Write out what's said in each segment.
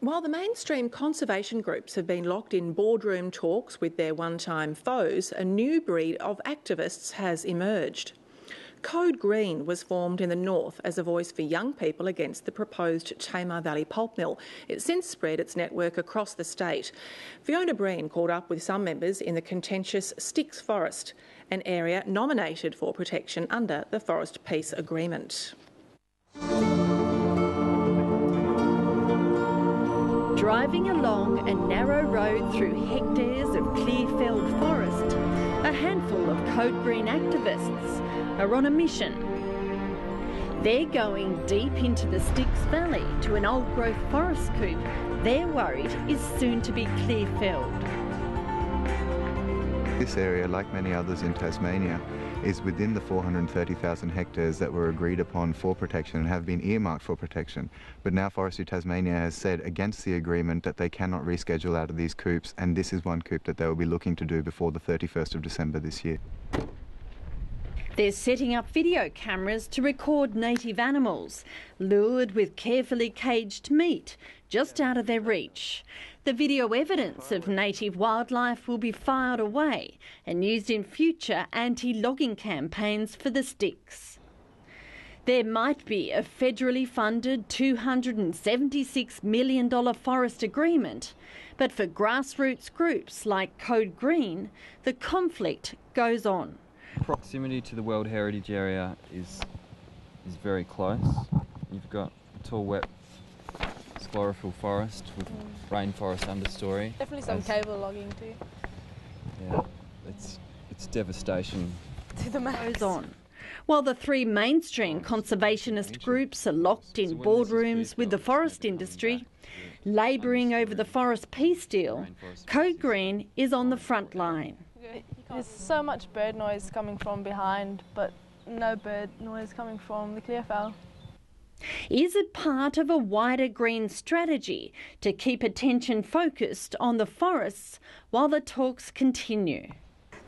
While the mainstream conservation groups have been locked in boardroom talks with their one-time foes, a new breed of activists has emerged. Code Green was formed in the north as a voice for young people against the proposed Tamar Valley pulp mill. It's since spread its network across the state. Fiona Breen caught up with some members in the contentious Styx Forest, an area nominated for protection under the Forest Peace Agreement. Driving along a narrow road through hectares of clear-felled forest, a handful of Code Green activists are on a mission. They're going deep into the Styx Valley to an old-growth forest coupe they're worried is soon to be clear-felled. This area, like many others in Tasmania, is within the 430,000 hectares that were agreed upon for protection and have been earmarked for protection. But now Forestry Tasmania has said against the agreement that they cannot reschedule out of these coupes, and this is one coupe that they will be looking to do before the 31st of December this year. They're setting up video cameras to record native animals, lured with carefully caged meat just out of their reach. The video evidence of native wildlife will be filed away and used in future anti-logging campaigns for the Styx. There might be a federally funded $276 million forest agreement, but for grassroots groups like Code Green, the conflict goes on. Proximity to the World Heritage Area is very close. You've got a tall, wet sclerophyll forest with rainforest understory. Definitely some cable logging too. Yeah, it's devastation. To the max. Goes on. While the three mainstream conservationist groups are locked in boardrooms with the forest industry, labouring over the forest peace deal, Code Green is on the front line. There's so much bird noise coming from behind, but no bird noise coming from the clearfell. Is it part of a wider green strategy to keep attention focused on the forests while the talks continue?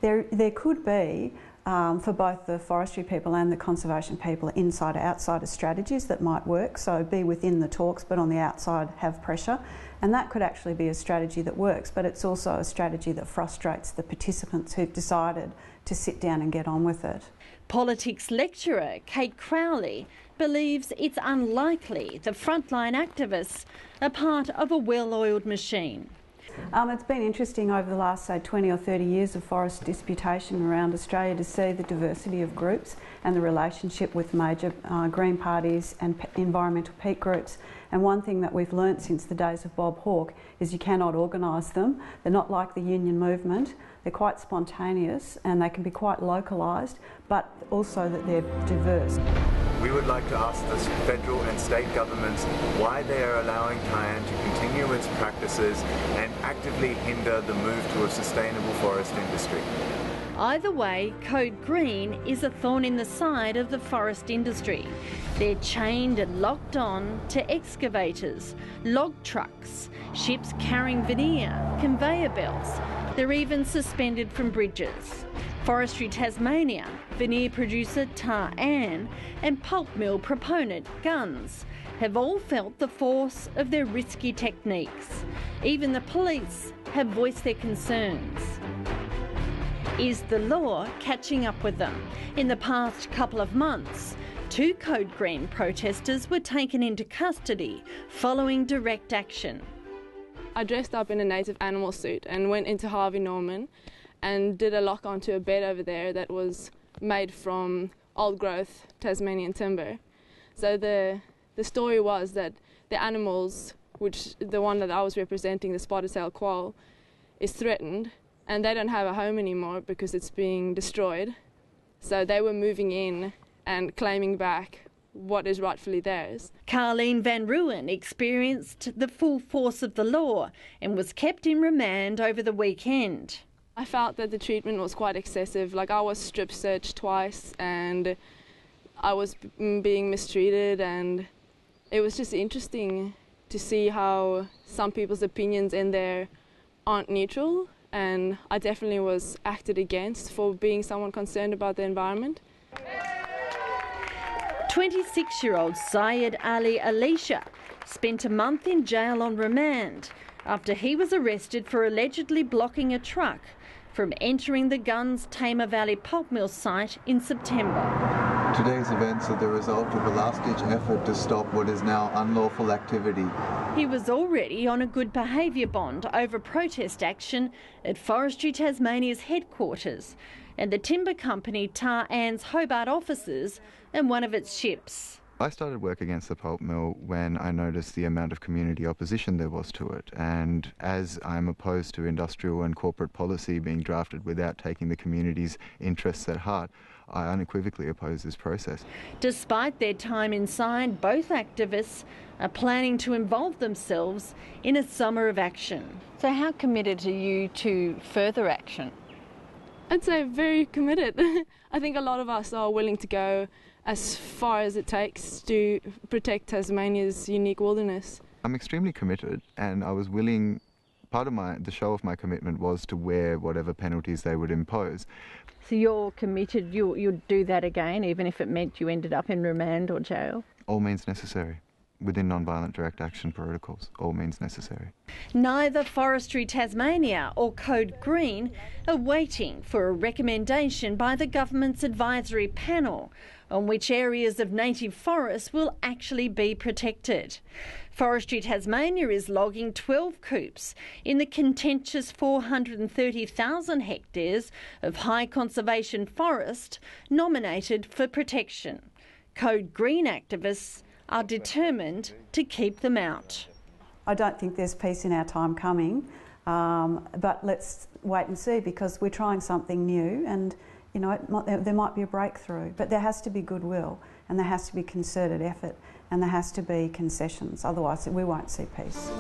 There could be, for both the forestry people and the conservation people, inside-outsider strategies that might work. So be within the talks, but on the outside have pressure. And that could actually be a strategy that works, but it's also a strategy that frustrates the participants who've decided to sit down and get on with it. Politics lecturer Kate Crowley believes it's unlikely the frontline activists are part of a well-oiled machine. It's been interesting over the last, say, 20 or 30 years of forest disputation around Australia to see the diversity of groups and the relationship with major green parties and environmental peak groups. And one thing that we've learnt since the days of Bob Hawke is you cannot organise them. They're not like the union movement. They're quite spontaneous and they can be quite localised, but also that they're diverse. We would like to ask the federal and state governments why they are allowing Cayenne to continue its practices and actively hinder the move to a sustainable forest industry. Either way, Code Green is a thorn in the side of the forest industry. They're chained and locked on to excavators, log trucks, ships carrying veneer, conveyor belts. They're even suspended from bridges. Forestry Tasmania, veneer producer Tar Ann and pulp mill proponent Guns have all felt the force of their risky techniques. Even the police have voiced their concerns. Is the law catching up with them? In the past couple of months, 2 Code Green protesters were taken into custody following direct action. I dressed up in a native animal suit and went into Harvey Norman and did a lock onto a bed over there that was made from old growth Tasmanian timber. So the story was that the animals, which the one that I was representing, the spotted-tailed quoll, is threatened and they don't have a home anymore because it's being destroyed. So they were moving in and claiming back what is rightfully theirs. Carleen Van Ruin experienced the full force of the law and was kept in remand over the weekend. I felt that the treatment was quite excessive. Like, I was strip searched twice and I was being mistreated, and it was just interesting to see how some people's opinions in there aren't neutral, and I definitely was acted against for being someone concerned about the environment. 26-year-old Syed Ali Alisha spent a month in jail on remand after he was arrested for allegedly blocking a truck from entering the Gunns Tamar Valley pulp mill site in September. Today's events are the result of a last-ditch effort to stop what is now unlawful activity. He was already on a good behaviour bond over protest action at Forestry Tasmania's headquarters and the timber company Tar Ann's Hobart offices and one of its ships. I started work against the pulp mill when I noticed the amount of community opposition there was to it, and as I'm opposed to industrial and corporate policy being drafted without taking the community's interests at heart, I unequivocally oppose this process. Despite their time inside, both activists are planning to involve themselves in a summer of action. So how committed are you to further action? I'd say very committed. I think a lot of us are willing to go as far as it takes to protect Tasmania's unique wilderness. I'm extremely committed, and I was willing. Part of the show of my commitment was to wear whatever penalties they would impose. So you're committed, you'll do that again, even if it meant you ended up in remand or jail? All means necessary. Within non-violent direct action protocols, all means necessary. Neither Forestry Tasmania or Code Green are waiting for a recommendation by the government's advisory panel on which areas of native forests will actually be protected. Forestry Tasmania is logging 12 coops in the contentious 430,000 hectares of high conservation forest nominated for protection. Code Green activists are determined to keep them out. I don't think there's peace in our time coming, but let's wait and see, because we're trying something new, and you know, there might be a breakthrough, but there has to be goodwill, and there has to be concerted effort, and there has to be concessions, otherwise we won't see peace.